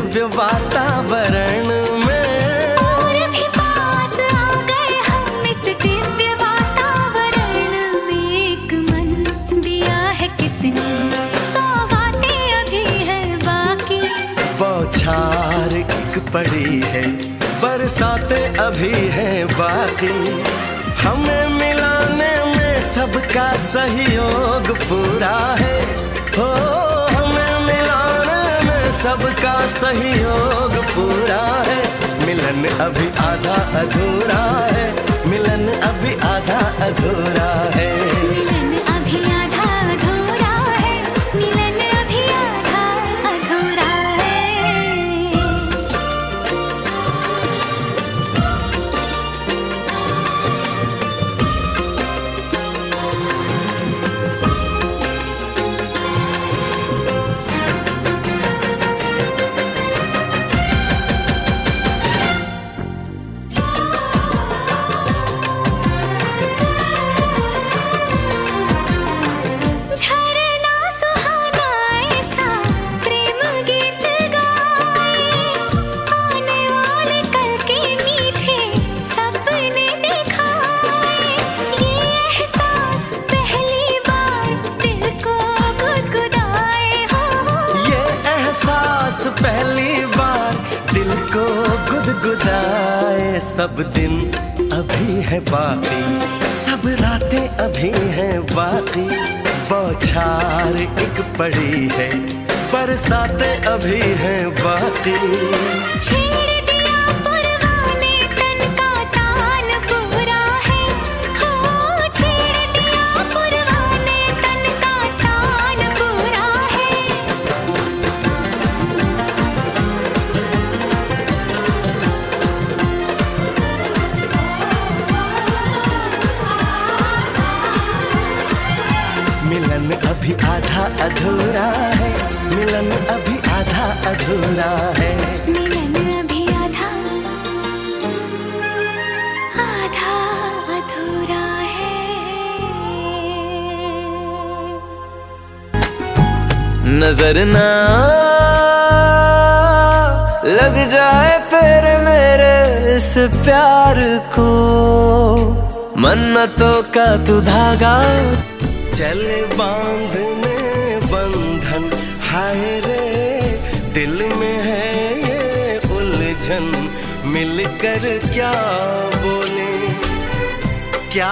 दिव्य वातावरण में। और भी पास आ गए हम इस दिव्य वातावरण में। एक मन दिया है कितनी सौगातें अभी हैं बाकी। बौछार एक पड़ी है, बरसातें अभी हैं बाकी। हमें मिलाने में सबका सहयोग पूरा है। हो हमें मिलाने में सबका सहयोग पूरा है। मिलन अभी आधा अधूरा है, मिलन अभी आधा अधूरा है। मिलन अभी आधा अधूरा है, मिलन अभी आधा अधूरा है। झरना सुहाना ऐसा प्रेम गीत गाए। आने वाले कल के मीठे सपने दिखाए। ये एहसास पहली बार दिल को गुदगुदाए हो। ये एहसास पहली बार दिल को गुदगुदाए। सब दिन अभी है बाकी, सब रातें अभी हैं बाकी। बौछार एक पड़ी है, बरसातें अभी हैं बाकी। छेड़ दिया पुरवाने तन का तान पूरा है। हो छेड़ दिया पुरवाने तन का तान पूरा है। मिलन अभी आधा अधूरा है, मिलन अभी आधा अधूरा है। मिलन अभी आधा आधा अधूरा है। नजर ना लग जाए तेरे मेरे इस प्यार को। मन्नतों का तू धागा चले बांधने बंधन, हाय रे दिल में है ये उलझन। मिलकर क्या बोले क्या